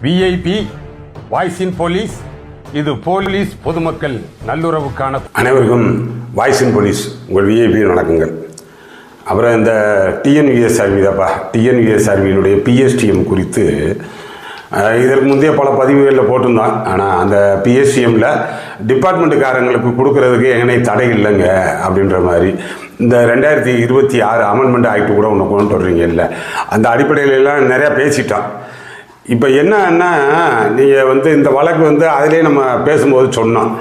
VIP voice இன் police. இது police பொதுமக்கள் நல்லுறவுக்கான. அனைவருக்கும் வாய்ஸ் இன் போலீஸ் உங்கள் விஐபி வணக்கங்கள். அப்புறம் இந்த டிஎன்யூஎஸ்ஆர்வி தான்ப்பா, டிஎன்யூஎஸ்ஆர்வியினுடைய பிஎஸ்டிஎம் குறித்து இதற்கு முந்தைய பல பதிவுகளில் போட்டிருந்தான். ஆனால் அந்த பிஎஸ்டிஎம்மில் டிபார்ட்மெண்ட்டுக்காரங்களுக்கு கொடுக்கறதுக்கு எங்கனே தடை இல்லைங்க அப்படின்ற மாதிரி இந்த 2026 அமெண்ட்மெண்ட் ஆக்ட் கூட ஒன்று கொண்டு வர்றீங்க இல்லை, அந்த அடிப்படையிலலாம் நிறையா பேசிட்டான். இப்போ என்னன்னா, நீங்கள் இந்த வழக்கு அதிலே நம்ம பேசும்போது சொன்னோம்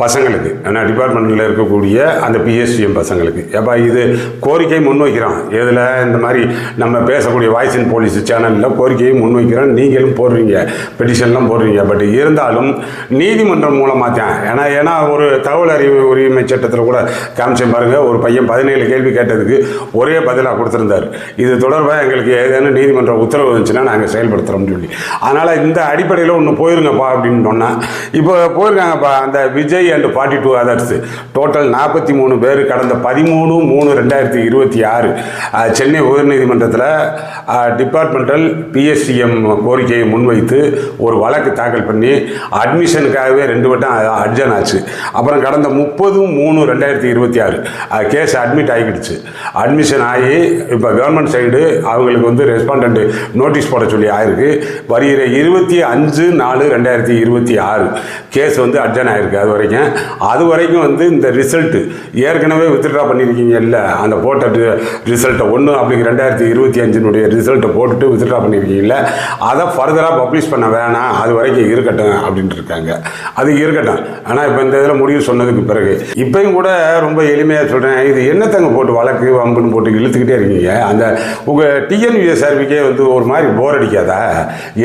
பசங்களுக்கு, ஏன்னா டிபார்ட்மெண்ட்டில் இருக்கக்கூடிய அந்த பிஎஸ்டிஎம் பசங்களுக்கு, ஏப்பா இது கோரிக்கை முன்வைக்கிறோம், இதில் இந்த மாதிரி நம்ம பேசக்கூடிய வாய்ஸ் இன் போலீஸ் சேனலில் கோரிக்கையை முன்வைக்கிறோம், நீங்களும் போடுறீங்க, பெட்டிஷன்லாம் போடுறீங்க. பட் இருந்தாலும் நீதிமன்றம் மூலமாக தான், ஏன்னா ஒரு தகவல் அறிவு உரிமை சட்டத்தில் கூட காமிச்சேன் பாருங்கள், ஒரு பையன் 17 கேள்வி கேட்டதுக்கு ஒரே பதிலாக கொடுத்துருந்தார். இது தொடர்பாக எங்களுக்கு ஏதேனும் நீதிமன்ற உத்தரவு இருந்துச்சுன்னா நாங்கள் செயல்படுத்துகிறோம்னு சொல்லி. அதனால் இந்த அடிப்படையில் ஒன்று போயிருங்கப்பா அப்படின்னு சொன்னால், இப்போ போயிருக்காங்கப்பா அந்த விஜய் அண்ட் 42 அதர்ஸ், டோட்டல் 43 பேர் கடந்த 13/3/2026 சென்னை உயர்நீதிமன்றத்தில் டிபார்ட்மெண்டல் பிஎஸ்டிஎம் கோரிக்கையை முன்வைத்து ஒரு வழக்கு தாக்கல் பண்ணி அட்மிஷனுக்காகவே 2 வட்டம் அட்ஜன் ஆச்சு. அப்புறம் கடந்த 30/3/2026 கேஸ் அட்மிட் ஆகிடுச்சு. அட்மிஷன் ஆகி இப்போ கவர்மெண்ட் சைடு அவங்களுக்கு ரெஸ்பாண்டன்ட் நோட்டீஸ் போட சொல்லி ஆயிருக்கு. வருகிற 25/4/2026 கேஸ் அட்ஜன் ஆயிருக்கு. அது வரைக்கும் இந்த ரிசல்ட்டு ஏற்கனவே வித்ட்ரா பண்ணியிருக்கீங்க இல்லை, அந்த போட்ட ரிசல்ட்டை 1 அப்படிங்கிற 2025 ரிசல்ட்டை போட்டுட்டு வித்ட்ரா பண்ணியிருக்கீங்கல்ல, அதை ஃபர்தராக பப்ளிஷ் பண்ண வேணாம், அது வரைக்கும் இருக்கட்டும் அப்படின்ட்டு இருக்காங்க. அது இருக்கட்டும். ஆனால் இப்போ இந்த இதில் முடிவு சொன்னதுக்கு பிறகு இப்பயும் கூட ரொம்ப எளிமையாக சொல்கிறேன், இது என்னத்தங்க போட்டு வழக்கு வம்புன்னு போட்டு இழுத்துக்கிட்டே இருக்கீங்க. அந்த உங்கள் டிஎன்யூஎஸ்ஆர்விக்கே ஒரு மாதிரி போர் அடிக்காதா?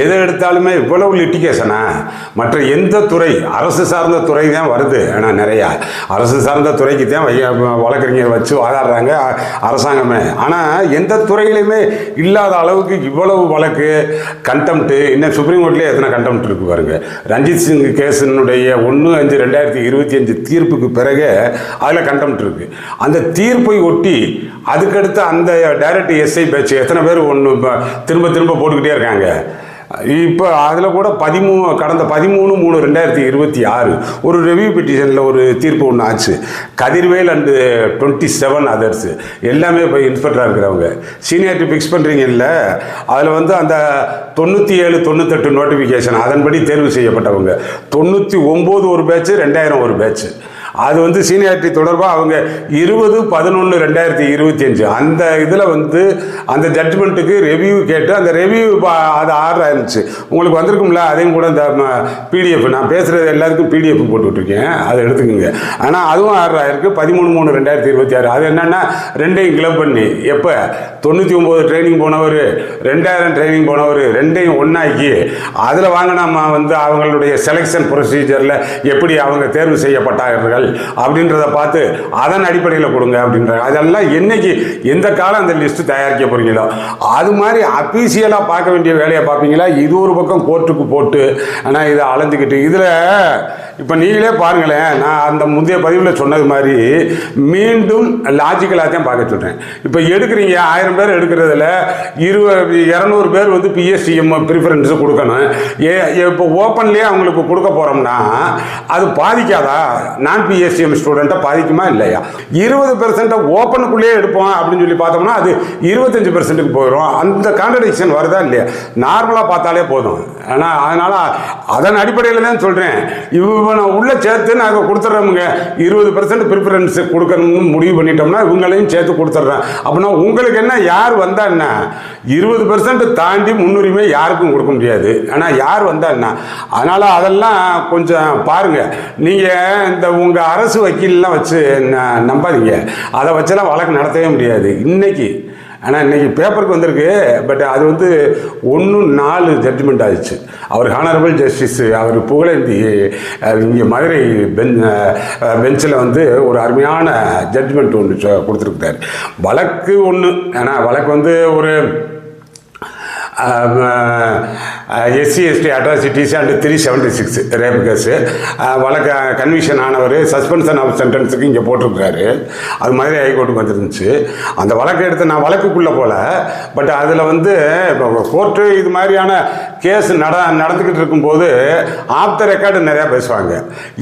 எதை எடுத்தாலுமே இவ்வளவு லிட்டிகேஷனா? மற்ற எந்த துறை, அரசு சார்ந்த துறை தான் வருது, ஆனால் நிறையா அரசு சார்ந்த துறைக்கு தான் வழக்கறிஞர் வச்சு வாதாடுறாங்க அரசாங்கமே. ஆனால் எந்த துறையிலையுமே இல்லாத அளவுக்கு இவ்வளவு வழக்கு, கண்டெம்ட்டு. இன்னும் சுப்ரீம் கோர்ட்லேயே எத்தனை கண்டெம்ட் இருக்கு பாருங்க. ரஞ்சித் சிங் கேஸினுடைய 1/5/2025 தீர்ப்புக்கு பிறகு அதில் கண்டெம்ட் இருக்கு. அந்த தீர்ப்பை ஒட்டி அதுக்கடுத்து அந்த டைரக்ட் எஸ்ஐ பேச்சு எத்தனை பேர் திரும்ப திரும்ப போட்டுக்கிட்டே இருக்காங்க. இப்போ அதில் கூட கடந்த 13/3/2026 ஒரு ரெவியூ பெட்டிஷனில் ஒரு தீர்ப்பு ஒன்று ஆச்சு. கதிர்வேல் அண்டு 27 அதர்ஸ் எல்லாமே இப்போ இன்ஸ்பெக்டராக இருக்கிறவங்க சீனியாரிட்டி ஃபிக்ஸ் பண்ணுறீங்கல்ல, அதில் அந்த 97, 98 நோட்டிஃபிகேஷன் அதன்படி தேர்வு செய்யப்பட்டவங்க 99 ஒரு பேட்ச், 2000 ஒரு பேட்ச். அது சீனியாரிட்டி தொடர்பாக அவங்க 20/11/2025 அந்த இதில் அந்த ஜட்ஜ்மெண்ட்டுக்கு ரெவியூ கேட்டு அந்த ரெவியூ அது ஆர்டர் ஆயிருந்துச்சு. உங்களுக்கு வந்திருக்கும்ல, அதையும் கூட இந்த பிடிஎஃப், நான் பேசுகிறது எல்லாருக்கும் பிடிஎஃப் போட்டுக்கிட்டுருக்கேன், அதை எடுத்துக்கோங்க. ஆனால் அதுவும் ஆர்டர் ஆயிருக்கு 13/3/2026. அது என்னென்னா 2ஐயும் கிளப் பண்ணி, எப்போ 99 ட்ரைனிங் போனவர், 2000 ட்ரைனிங் போனவர், 2ஐயும் ஒன்றாக்கி அதில் வாங்கினா அவங்களுடைய செலெக்ஷன் ப்ரொசீஜரில் எப்படி அவங்க தேர்வு செய்யப்பட்டார்கள் அப்படின்றத பார்த்து அதன் அடிப்படையில் கொடுங்க அப்படின்ற. அதெல்லாம் என்னைக்கு எந்த காலம் அந்த லிஸ்ட் தயாரிக்க போறீங்களோ அது மாதிரி அபிஷியலாக பார்க்க வேண்டிய வேலையை பார்ப்பீங்களா? இது ஒரு பக்கம் கோர்ட்டுக்கு போட்டு ஆனால் இதை அலைஞ்சிக்கிட்டு இதில் இப்போ நீங்களே பாருங்களேன், நான் அந்த முந்தைய பதிவில் சொன்னது மாதிரி மீண்டும் லாஜிக்கலாக தான் பார்க்க சொல்கிறேன். இப்போ எடுக்கிறீங்க 1000 பேர் எடுக்கிறதுல 200 பேர் பிஎஸ்டிஎம் ப்ரிஃபரன்ஸ் கொடுக்கணும். இப்போ ஓப்பன்லேயே அவங்களுக்கு கொடுக்க போகிறோம்னா அது பாதிக்காதா? நான் பிஎஸ்டிஎம் ஸ்டூடெண்ட்டை பாதிக்குமா இல்லையா? 20% ஓப்பனுக்குள்ளேயே எடுப்போம் அப்படின்னு சொல்லி பார்த்தோம்னா அது 25%க்கு போயிடும். அந்த கான்ட்ரடிக்ஷன் வருதா இல்லையா? நார்மலாக பார்த்தாலே போதும். ஆனால் அதனால் அதன் அடிப்படையில் தான் சொல்கிறேன். நான் உள்ளே சேர்த்து நாங்கள் கொடுத்துட்றோமுங்க, 20% ப்ரிஃபரன்ஸ் கொடுக்கணும்னு முடிவு பண்ணிட்டோம்னா இவங்களையும் சேர்த்து கொடுத்துட்றேன். அப்படின்னா உங்களுக்கு என்ன, யார் வந்தா என்ன? 20% தாண்டி முன்னுரிமை யாருக்கும் கொடுக்க முடியாது. ஆனால் யார் வந்தா என்ன? அதனால் அதெல்லாம் கொஞ்சம் பாருங்கள். நீங்கள் உங்கள் அரசு வக்கீல்லாம் வச்சு நம்பாதீங்க, அதை வச்செல்லாம் வழக்கு நடத்தவே முடியாது இன்னைக்கு. ஆனால் இன்றைக்கி பேப்பருக்கு வந்திருக்கு, பட் அது 1/4 ஜட்ஜ்மெண்ட் ஆயிடுச்சு. அவர் ஹானரபிள் ஜஸ்டிஸ் அவர் புகழேந்தி இங்கே மதுரை பெஞ்சில் ஒரு அருமையான ஜட்ஜ்மெண்ட் ஒன்று கொடுத்துருக்காரு. வழக்கு ஒன்று, ஏன்னா வழக்கு ஒரு SC/ST atrocities and 376 rape case வழக்கு கன்விஷன் ஆனவர் சஸ்பென்ஷன் ஆஃப் சென்டென்ஸுக்கு இங்கே போட்டிருக்காரு. அது மதுரை ஹைகோர்ட்டுக்கு வந்துருந்துச்சு. அந்த வழக்கு எடுத்து நான் வழக்குக்குள்ளே போகல, பட் அதில் இப்போ கோர்ட்டு இது மாதிரியான கேஸ் நடந்துக்கிட்டு இருக்கும்போது ஆஃப் த ரெக்கார்டு நிறையா பேசுவாங்க.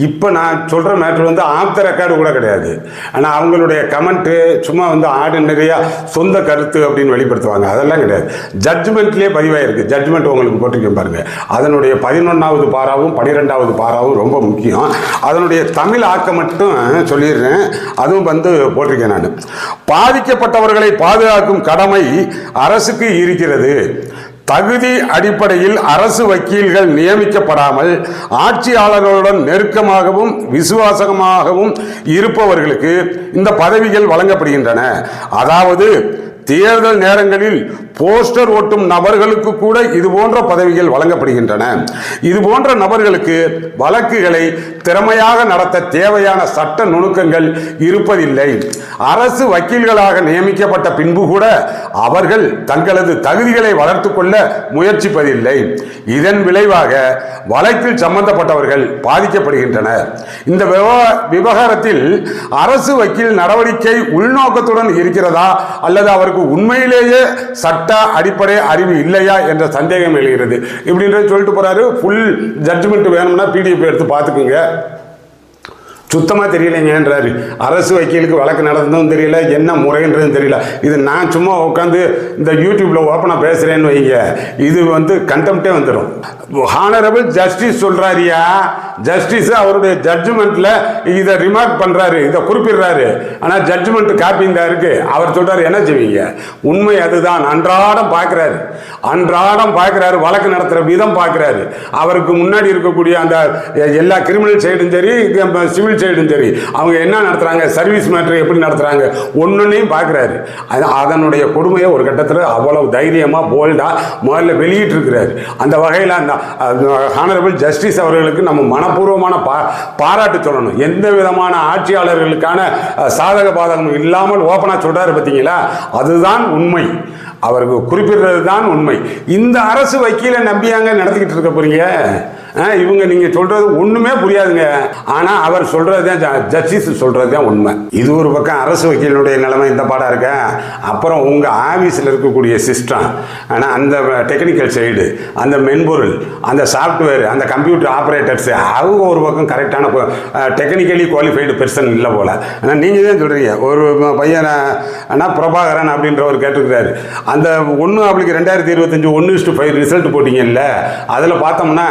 இப்போ நான் சொல்கிற மேட்ரு வந்து ஆஃப் த ரெக்கார்டு கூட கிடையாது. ஆனால் அவங்களுடைய கமெண்ட்டு சும்மா வந்து ஆர்டினரியாக சொந்த கருத்து அப்படின்னு வெளிப்படுத்துவாங்க. அதெல்லாம் கிடையாது. ஜட்ஜ்மெண்ட்லேயே பதிவாயிருக்கு. ஜட்ஜ்மெண்ட் உங்களுக்கு போட்டிருக்கேன் பாருங்கள். அதனுடைய 11வது பாராவும் 12வது பாராவும் ரொம்ப முக்கியம். அதனுடைய தமிழ் ஆக்கம் மட்டும் சொல்லிடுறேன். அதுவும் வந்து போட்டிருக்கேன் நான். பாதிக்கப்பட்டவர்களை பாதுகாக்கும் கடமை அரசுக்கு இருக்கிறது. தகுதி அடிப்படையில் அரசு வக்கீல்கள் நியமிக்கப்படாமல் ஆட்சியாளர்களுடன் நெருக்கமாகவும் விசுவாசமாகவும் இருப்பவர்களுக்கு இந்த பதவிகள் வழங்கப்படுகின்றன. அதாவது தேர்தல் நேரங்களில் போஸ்டர் ஒட்டும் நபர்களுக்கு கூட இது போன்ற பதவிகள் வழங்கப்படுகின்றன. இது போன்ற நபர்களுக்கு வழக்குகளை திறமையாக நடத்த தேவையான சட்ட நுணுக்கங்கள் இருப்பதில்லை. அரசு வக்கீல்களாக நியமிக்கப்பட்ட பின்பு கூட அவர்கள் தங்களது தகுதிகளை வளர்த்து கொள்ள முயற்சிப்பதில்லை. இதன் விளைவாக வழக்கில் சம்பந்தப்பட்டவர்கள் பாதிக்கப்படுகின்றனர். இந்த விவகாரத்தில் அரசு வக்கீல் நடவடிக்கை உள்நோக்கத்துடன் இருக்கிறதா அல்லது அவருக்கு உண்மையிலேயே சட்ட அடிப்படை அறிவு இல்லையா என்ற சந்தேகம் எழுகிறது. இப்படின்ற சொல்லிட்டு போறாரு. ஃபுல் ஜட்ஜ்மெண்ட் வேணும்னா பிடிஎஃப் எடுத்து பார்த்துக்குங்க. சுத்தமாக தெரியலைங்கன்றாரு. அரசு வக்கீலுக்கு வழக்கு நடந்ததும் தெரியல, என்ன முறைன்றதும் தெரியல. இது நான் சும்மா உட்காந்து இந்த யூடியூப்பில் ஓப்பனாக பேசுகிறேன்னு வைங்க, இது வந்து கண்டெம்ட்டே வந்துடும். ஹானரபிள் ஜஸ்டிஸ் சொல்கிறாரியா, ஜஸ்டிஸ் அவருடைய ஜட்ஜ்மெண்ட்டில் இதை ரிமார்க் பண்ணுறாரு, இதை குறிப்பிடுறாரு. ஆனால் ஜட்ஜ்மெண்ட் காப்பிங் தான் இருக்குது. அவர் சொல்கிறார், என்ன செய்வீங்க? உண்மை அதுதான். அன்றாடம் பார்க்குறாரு, வழக்கு நடத்துகிற விதம் பார்க்குறாரு. அவருக்கு முன்னாடி இருக்கக்கூடிய அந்த எல்லா கிரிமினல் சைடும் சரி, சிவில் சைடும் சரி, அவங்க என்ன நடத்துறாங்க, சர்வீஸ் மேட்டர் எப்படி நடத்துறாங்க, ஒன்னொன்னையும் பார்க்கிறாரு. அதனுடைய கொடுமையை ஒரு கட்டத்தில் அவ்வளவு தைரியமா போல்டா முதல்ல வெளியிட்டு இருக்கிறாரு. அந்த வகையில் அந்த ஹானரபிள் ஜஸ்டிஸ் அவர்களுக்கு நம்ம மனப்பூர்வமான பாராட்டு சொல்லணும். எந்த விதமான ஆட்சியாளர்களுக்கான சாதக பாதகம் இல்லாமல் ஓப்பனா சொல்றாரு பார்த்தீங்களா, அதுதான் உண்மை. அவருக்கு குறிப்பிடுறது தான் உண்மை. இந்த அரசு வக்கீலை நம்பியாங்க நடத்திக்கிட்டு இருக்க போறீங்க. இவங்க நீங்க சொல்றது ஒண்ணுமே புரியாதுங்க. ஆனா அவர் சொல்றதுதான், ஜஸ்டிஸ் சொல்றதுதான் உண்மை. இது ஒரு பக்கம் அரசு வக்கீலுடைய நிலைமை இந்த பாடா இருக்க. அப்புறம் உங்க ஆபீஸ்ல இருக்கக்கூடிய சிஸ்டம், ஆனா அந்த டெக்னிக்கல் சைடு, அந்த மென்பொருள், அந்த சாஃப்ட்வேர், அந்த கம்ப்யூட்டர் ஆபரேட்டர்ஸ், அவங்க ஒரு பக்கம் கரெக்டான டெக்னிக்கலி குவாலிஃபைடு பெர்சன் இல்லை போல. ஆனால் நீங்க தான் சொல்றீங்க. ஒரு பையன் பிரபாகரன் அப்படின்றவர் கேட்டிருக்கிறாரு. அந்த 1/2025 1:5 ரிசல்ட் போட்டீங்கல்ல, அதில் பார்த்தோம்னா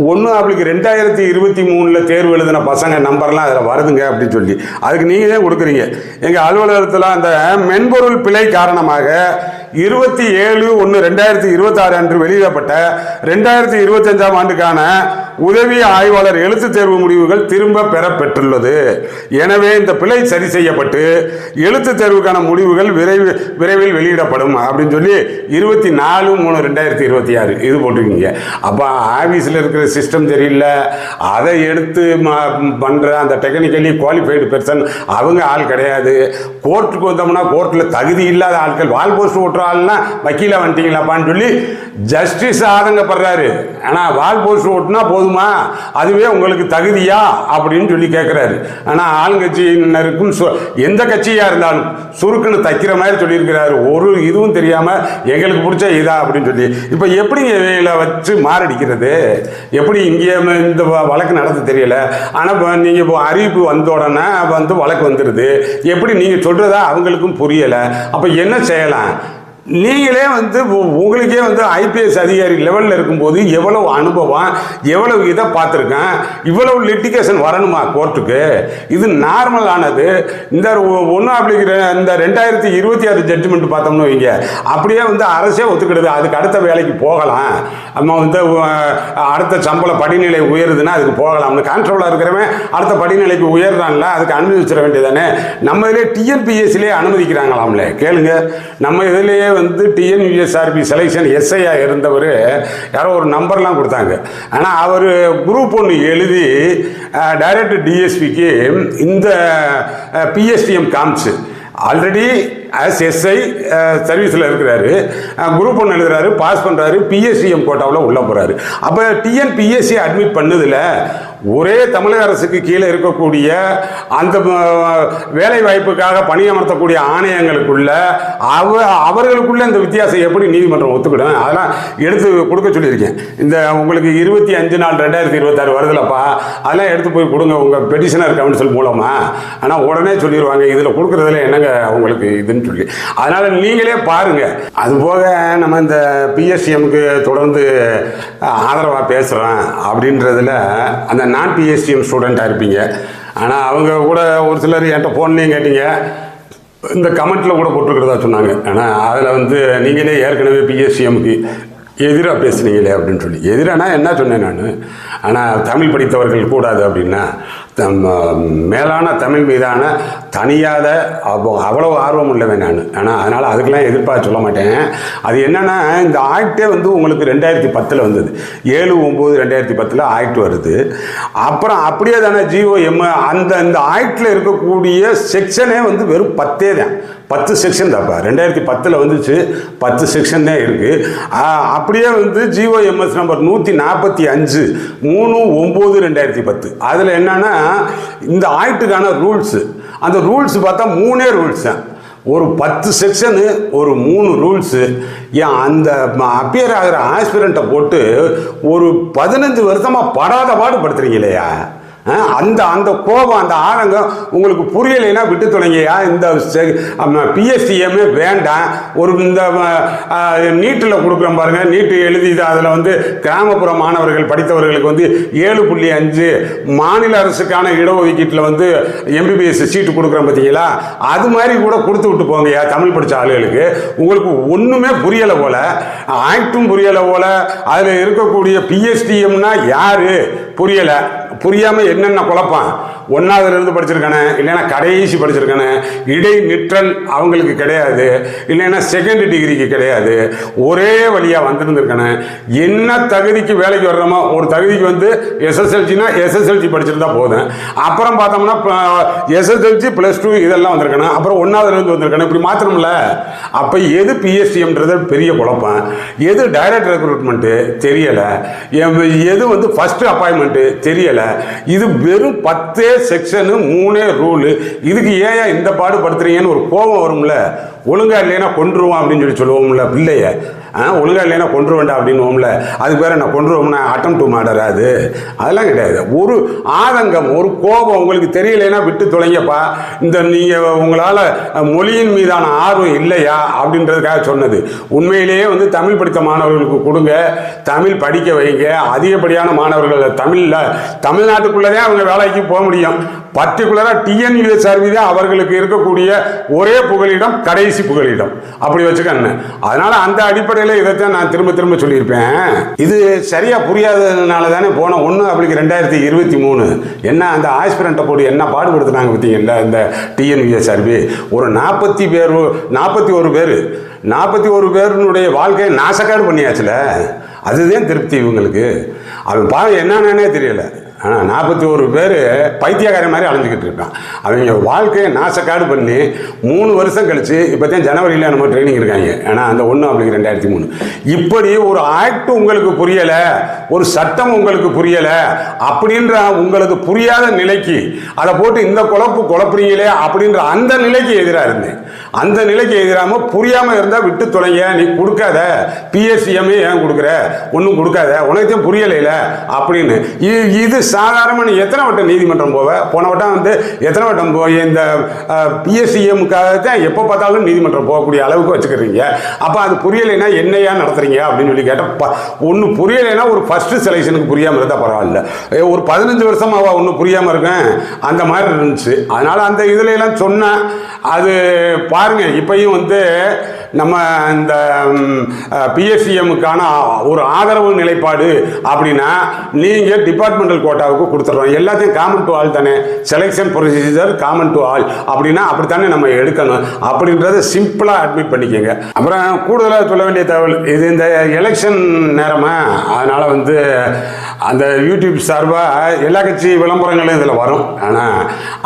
1/2023 தேர்வு எழுதின பசங்க நம்பர்லாம் அதில் வருதுங்க அப்படின்னு சொல்லி, அதுக்கு நீங்கள் தான் கொடுக்குறீங்க. எங்கள் அலுவலகத்தில் அந்த மென்பொருள் பிழை காரணமாக 27/1/2026 அன்று வெளியிடப்பட்ட 2025ஆம் ஆண்டுக்கான உதவி ஆய்வாளர் எழுத்து தேர்வு முடிவுகள் திரும்ப பெற பெற்றுள்ளது. எனவே இந்த பிழை சரி செய்யப்பட்டு எழுத்து தேர்வுக்கான முடிவுகள் விரைவில் வெளியிடப்படும் அப்படின்னு சொல்லி 24/3/2026 இது போட்டிருக்கீங்க. அப்போ ஆபீஸில் இருக்கிற சிஸ்டம் சரியில்லை, அதை எடுத்து பண்ற அந்த டெக்னிக்கலி குவாலிஃபைடு பெர்சன் அவங்க ஆள் கிடையாது. கோர்ட்டுக்கு வந்தோம்னா கோர்ட்டில் தகுதி இல்லாத ஆட்கள், வால் போஸ்ட் ஓட்டுற ஆள்னா வக்கீலா வந்துட்டீங்களாப்பான்னு சொல்லி ஜஸ்டிஸ் ஆதங்கப்படுறாரு. ஆனால் வால் போஸ்ட் ஓட்டுனா போதுமா, அதுவே உங்களுக்கு தகுதியா அப்படின்னு சொல்லி கேட்கிறாரு. ஆனால் ஆளுங்கட்சியினருக்கும் எந்த கட்சியா இருந்தாலும் சுருக்குன்னு தைக்கிற மாதிரி சொல்லியிருக்கிறாரு. ஒரு இதுவும் தெரியாம எங்களுக்கு பிடிச்ச இதா அப்படின்னு சொல்லி. இப்போ எப்படி இதில் வச்சு மாரடிக்கிறது? எப்படி இங்கே இந்த வழக்கு நடத்த தெரியல, ஆனால் நீங்கள் இப்போ அறிவிப்பு வந்த உடனே வந்து வழக்கு வந்துடுது. எப்படி நீங்கள் சொல்றதா அவங்களுக்கும் புரியலை. அப்போ என்ன செய்யலாம்? நீங்களே வந்து உங்களுக்கே வந்து ஐபிஎஸ் அதிகாரி லெவலில் இருக்கும்போது எவ்வளவு அனுபவம், எவ்வளவு இதை பார்த்துருக்கேன், இவ்வளவு லிட்டிகேஷன் வரணுமா கோர்ட்டுக்கு? இது நார்மலானது. இந்த 2026 ஜட்ஜ்மெண்ட் பார்த்தோம்னு வைங்க, அப்படியே வந்து அரசே ஒத்துக்கிடுது. அதுக்கு அடுத்த வேலைக்கு போகலாம், நம்ம வந்து அடுத்த சம்பள படிநிலை உயருதுன்னா அதுக்கு போகலாம்னு கான்ட்ரோலாக இருக்கிறவன் அடுத்த படிநிலைக்கு உயர்றான்ல, அதுக்கு அனுமதிச்சிட வேண்டியதானே. நம்ம இதிலே டிஎன்பிஎஸ்சிலே அனுமதிக்கிறாங்களாம்ல. கேளுங்க, நம்ம இதிலேயே வந்து டிஎன்யூஎஸ்ஆர்பி செலெக்ஷன் எஸ்ஐயா இருந்தவர் யாரோ ஒரு நம்பர்லாம் கொடுத்தாங்க. ஆனால் அவர் குரூப் 1 எழுதி டைரக்டர் டிஎஸ்பிக்கு இந்த பிஎஸ்டிஎம் காமிச்சு ஆல்ரெடி எஸ்ஐ சர்வீஸில் இருக்கிறாரு, குரூப் 1 எழுதுறாரு, பாஸ் பண்ணுறாரு, பிஎஸ்சிஎம் கோட்டாவில் உள்ளே போகிறாரு. அப்போ டிஎன்பிஎஸ்சி அட்மிட் பண்ணுதில் ஒரே தமிழக அரசுக்கு கீழே இருக்கக்கூடிய அந்த வேலை வாய்ப்புக்காக பணியமர்த்தக்கூடிய ஆணையங்களுக்குள்ள அவர்களுக்குள்ள இந்த வித்தியாசம் எப்படி நீதிமன்றம் ஒத்துக்கிடும்? அதெல்லாம் எடுத்து கொடுக்க சொல்லியிருக்கேன். இந்த உங்களுக்கு 25/4/2026 வருதுலப்பா, அதெல்லாம் எடுத்து போய் கொடுங்க உங்கள் பெட்டிஷனர் கவுன்சில் மூலமாக. ஆனால் உடனே சொல்லிடுவாங்க இதில் கொடுக்குறதுல என்னங்க உங்களுக்கு இதுன்னு சொல்லி. அதனால் நீங்களே பாருங்கள். அதுபோக நம்ம இந்த பிஎஸ்சிஎம்க்கு தொடர்ந்து ஆதரவாக பேசுகிறோம் அப்படின்றதுல அந்த நான் பிஎஸ்சிஎம் ஸ்டூடெண்ட்டாக இருப்பீங்க. ஆனால் அவங்க கூட ஒரு சிலர் என்கிட்ட ஃபோன்லேயும் கேட்டீங்க, இந்த கமெண்ட்டில் கூட போட்டிருக்கிறதா சொன்னாங்க. ஆனால் அதில் நீங்களே ஏற்கனவே பிஎஸ்சிஎம்க்கு எதிராக பேசுனீங்களே அப்படின்னு சொல்லி. எதிரானா என்ன சொன்னேன் நான்? ஆனால் தமிழ் படித்தவர்கள் கூடாது அப்படின்னா மேலான தமிழ் மீதான தனியாத அவ்வளோ ஆர்வம் உள்ளவன் நான். ஆனால் அதனால் அதுக்கெல்லாம் எதிர்பார்த்து சொல்ல மாட்டேன். அது என்னென்னா இந்த ஆக்டே உங்களுக்கு 2010 வந்தது. 7/9/2010 ஆக்ட் வருது. அப்புறம் அப்படியே தானே ஜிஓஎம் இந்த ஆக்டில் இருக்கக்கூடிய செக்ஷனே வெறும் 10 தான். 10 செக்ஷன் தான்ப்பா. 2010 வந்துச்சு, 10 செக்ஷன் தான் இருக்குது. அப்படியே ஜிஓஎம்எஸ் நம்பர் 145 3/9/2010 அதில் என்னன்னா இந்த ஆக்டுக்கான ரூல்ஸு, அந்த ரூல்ஸ் பார்த்தா 3 ரூல்ஸ் தான். ஒரு 10 செக்ஷனு, ஒரு 3 ரூல்ஸு. ஏன் அந்த அப்பியர் ஆகிற ஆஸ்பிரண்ட்டை போட்டு ஒரு 15 வருஷமாக படாத பாடுபடுத்துறீங்களேயா? அந்த கோபம், அந்த ஆரங்கம் உங்களுக்கு புரியலைன்னா விட்டு தொடங்கியா. இந்த பிஎஸ்சிஎம்மே வேண்டாம். ஒரு இந்த நீட்டில் கொடுக்குறோம் பாருங்கள், நீட்டு எழுதி அதில் கிராமப்புற மாணவர்கள் படித்தவர்களுக்கு 7.5 மாநில அரசுக்கான இடஒதுக்கீட்டில் எம்பிபிஎஸ் சீட்டு கொடுக்குறோம் பார்த்தீங்களா? அது மாதிரி கூட கொடுத்து விட்டு போங்கய்யா தமிழ் படித்த ஆளுகளுக்கு. உங்களுக்கு ஒன்றுமே புரியலை போல, ஆக்டும் புரியலை போல, அதில் இருக்கக்கூடிய பிஎஸ்டிஎம்னா யாரு புரியலை. புரியாமல் என்னென்ன குழப்பம். 1ஆவதுலேருந்து படிச்சிருக்கானே, இல்லைன்னா கடைசி படிச்சிருக்கானே, இடைநிற்றல் அவங்களுக்கு கிடையாது, இல்லைன்னா செகண்ட் டிகிரிக்கு கிடையாது, ஒரே வழியாக வந்துருந்துருக்கானே. என்ன தகுதிக்கு வேலைக்கு வர்றோமோ, ஒரு தகுதிக்கு எஸ்எஸ்எல்சினா எஸ்எஸ்எல்சி படிச்சிருந்தா போதும். அப்புறம் பார்த்தோம்னா எஸ்எஸ்எல்சி +2 இதெல்லாம் வந்திருக்கானே, அப்புறம் 1ஆவதுலேருந்து வந்திருக்கானே, இப்படி மாத்திரமில்ல. அப்போ எது பிஎஸ்சிஎம்ன்றது பெரிய குழப்பம், எது டைரக்ட் ரெக்ரூட்மெண்ட்டு தெரியலை, எது ஃபர்ஸ்ட் அப்பாயின்மெண்ட்டு தெரியலை. இது வெறும் 10 செக்ஷனு 3 ரூலு. இதுக்கு ஏன் இந்த பாடுபடுத்துறீங்கன்னு ஒரு கோபம் வரும்ல. ஒழுங்கா இல்லைன்னா கொன்றுவோம் அப்படின்னு சொல்லுவோம்ல பிள்ளைய. ஒழுங்கா இல்லைன்னா கொன்று வேண்டாம் அப்படின்னுவோம்ல. அதுக்கு பேர் நான் கொன்றுவோம்னா அட்டம் டு மர்டர். அதெல்லாம் கிடையாது. ஒரு ஆதங்கம், ஒரு கோபம் உங்களுக்கு தெரியலைன்னா விட்டு தொலைங்கப்பா. இந்த நீங்கள் உங்களால் மொழியின் மீதான ஆர்வம் இல்லையா அப்படின்றதுக்காக சொன்னது. உண்மையிலேயே தமிழ் படித்த மாணவர்களுக்கு கொடுங்க, தமிழ் படிக்க வைங்க. அதிகப்படியான மாணவர்கள் தமிழ்நாட்டுக்குள்ளதே அவங்க வேலைக்கு போக முடியும். பர்டிகுலராக டிஎன்யூஎஸ்ஆர்பி தான் அவர்களுக்கு இருக்கக்கூடிய ஒரே புகலிடம், கடைசி புகலிடம். அப்படி வச்சுக்கண்ணு. அதனால அந்த அடிப்படையில் இதைத்தான் நான் திரும்ப திரும்ப சொல்லியிருப்பேன். இது சரியா புரியாததுனால தானே போன 1/2023 என்ன அந்த ஆஸ்பிரண்ட்டை போட்டு என்ன பாடுபடுத்தினாங்க பார்த்தீங்கல்ல இந்த டிஎன்யூஎஸ்ஆர்பி. ஒரு 41 பேருனுடைய வாழ்க்கையை நாசக்காடு பண்ணியாச்சுல. அதுதான் திருப்தி இவங்களுக்கு. அவன் பாவம் என்னன்னே தெரியல. ஆனால் 41 பேர் பைத்தியக்கார மாதிரி அலைஞ்சிக்கிட்டு இருக்கான். அவங்க வாழ்க்கையை நாசக்காடு பண்ணி 3 வருஷம் கழிச்சு இப்போ தான் ஜனவரியில் நம்ம ட்ரைனிங் இருக்காங்க. ஏன்னா அந்த 1/2023 இப்படி ஒரு ஆக்ட் உங்களுக்கு புரியலை, ஒரு சட்டம் உங்களுக்கு புரியலை அப்படின்ற உங்களுக்கு புரியாத நிலைக்கு அதை போட்டு இந்த குழப்புறீங்களே அப்படின்ற அந்த நிலைக்கு எதிராக இருந்தேன். அந்த நிலைக்கு எதிராமல் புரியாமல் இருந்தால் விட்டு தொலைங்க. நீ கொடுக்காத பிஎஸ்சிஎம்ஏ ஏன் கொடுக்குற, ஒன்றும் கொடுக்காத, உனக்கும் புரியலைல அப்படின்னு. இது சாதாரணமாக நீ எத்தனை வட்டம் நீதிமன்றம் போன வட்டம் எத்தனை வட்டம் போய் இந்த பிஎஸ்சிஎம்முக்காக தான் எப்போ பார்த்தாலும் நீதிமன்றம் போகக்கூடிய அளவுக்கு வச்சுக்கிறீங்க. அப்போ அது புரியலைன்னா என்னையா நடத்துறீங்க அப்படின்னு சொல்லி கேட்டால், ஒன்று புரியலைன்னா ஒரு ஃபர்ஸ்ட் செலெக்ஷனுக்கு புரியாமல் இருந்தால் பரவாயில்ல, ஒரு 15 வருஷமாவா ஒன்று புரியாமல் இருக்கேன் அந்த மாதிரி இருந்துச்சு. அதனால் அந்த இதுல எல்லாம் சொன்னேன். அது பாருங்க, இப்பயும் நம்ம இந்த பிஎஸ்சிஎம்முக்கான ஒரு ஆதரவு நிலைப்பாடு அப்படின்னா நீங்கள் டிபார்ட்மெண்டல் கோட்டாவுக்கு கொடுத்துட்றோம். எல்லாத்தையும் காமன் டு ஆல் தானே, selection procedure common to all அப்படின்னா அப்படித்தானே நம்ம எடுக்கணும் அப்படின்றத சிம்பிளாக அட்மிட் பண்ணிக்கோங்க. அப்புறம் கூடுதலாக சொல்ல வேண்டிய தகவல், இது இந்த எலெக்ஷன் நேரமாக அதனால் அந்த யூடியூப் சார்பாக எல்லா கட்சி விளம்பரங்களும் இதில் வரும். ஆனால்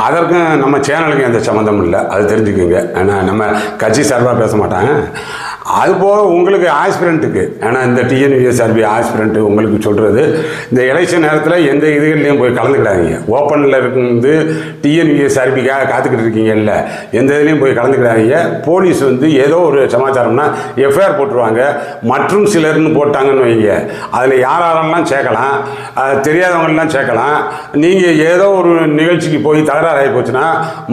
அதற்கும் நம்ம சேனலுக்கும் எந்த சம்மந்தம் இல்லை, அது தெரிஞ்சுக்குங்க. ஆனால் நம்ம கட்சி சார்பாக பேச மாட்டாங்க. அதுபோக உங்களுக்கு ஆஸ்பிரண்ட்டுக்கு, ஆனால் இந்த டிஎன்யூஎஸ்ஆர்பி ஆஸ்பிரண்ட்டு உங்களுக்கு சொல்கிறது, இந்த எலெக்ஷன் நேரத்தில் எந்த இதுகள்லையும் போய் கலந்துக்கிடாதீங்க. ஓப்பனில் இருந்து டிஎன்யூஎஸ்ஆர்பிக்காக காத்துக்கிட்டு இருக்கீங்கல்ல, எந்த இதுலேயும் போய் கலந்துக்கிடாதீங்க. போலீஸ் வந்து ஏதோ ஒரு சமாச்சாரம்னா எஃப்ஐஆர் போட்டுருவாங்க. மற்றும் சிலர்னு போட்டாங்கன்னு வைங்க, அதில் யாரெல்லாம் சேர்க்கலாம், தெரியாதவங்களாம் சேர்க்கலாம். நீங்கள் ஏதோ ஒரு நிகழ்ச்சிக்கு போய் தகராறு ஆகி போச்சுன்னா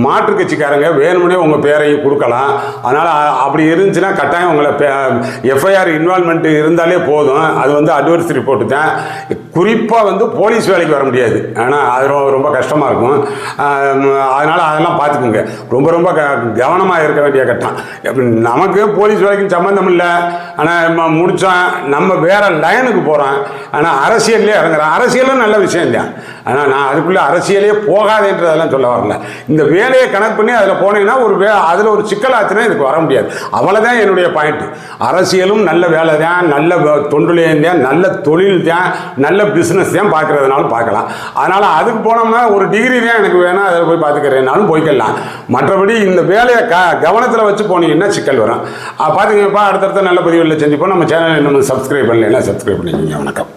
மாற்றுக் கட்சிக்காரங்க வேணும்னே உங்கள் பேரையும் கொடுக்கலாம். அதனால் அப்படி இருந்துச்சுன்னா கட்டாயம் எஃப்ஐஆர் இன்வால்மெண்ட் இருந்தாலே போதும். அது வந்து அட்வர்ஸ் ரிப்போர்ட்டு தான். குறிப்பாக வந்து போலீஸ் வேலைக்கு வர முடியாது, ஆனால் அது ரொம்ப கஷ்டமாக இருக்கும். அதனால் அதெல்லாம் பார்த்துக்குங்க. ரொம்ப ரொம்ப கவனமாக இருக்க வேண்டிய கட்டம். நமக்கு போலீஸ் வேலைக்கும் சம்மந்தம் இல்லை, ஆனால் முடித்தோம் நம்ம வேறு லைனுக்கு போகிறோம். ஆனால் அரசியல்லே இறங்குறேன். அரசியலும் நல்ல விஷயம் தான், ஆனால் நான் அதுக்குள்ளே அரசியலே போகாதேன்றதெல்லாம் சொல்ல வரல. இந்த வேலையை கணக்கு பண்ணி அதில் போனீங்கன்னா அதில் ஒரு சிக்கலாச்சுன்னா இதுக்கு வர முடியாது. அவ்வளோதான் என்னுடைய பாயிண்ட். அரசியலும் நல்ல வேலை தான், நல்ல தொண்டுலையும் தான், நல்ல தொழில் தான், நல்ல பிஸ்னஸ் தான். பார்க்குறதுனாலும் பார்க்கலாம். அதனால் அதுக்கு போனோம்னா ஒரு டிகிரி தான் எனக்கு வேணும், அதில் போய் பார்த்துக்கிறேன்னாலும் போய்க்கலாம். மற்றபடி இந்த வேலையை கவனத்தில் வச்சு போனீங்கன்னா சிக்கல் வரும். பார்த்துங்கப்பா. அடுத்தடுத்த நல்ல பதிவுகளில் செஞ்சுப்போம். நம்ம சேனலை இன்னும் சப்ஸ்கிரைப் பண்ணலைன்னா சப்ஸ்கிரைப் பண்ணிக்கோங்க. வணக்கம்.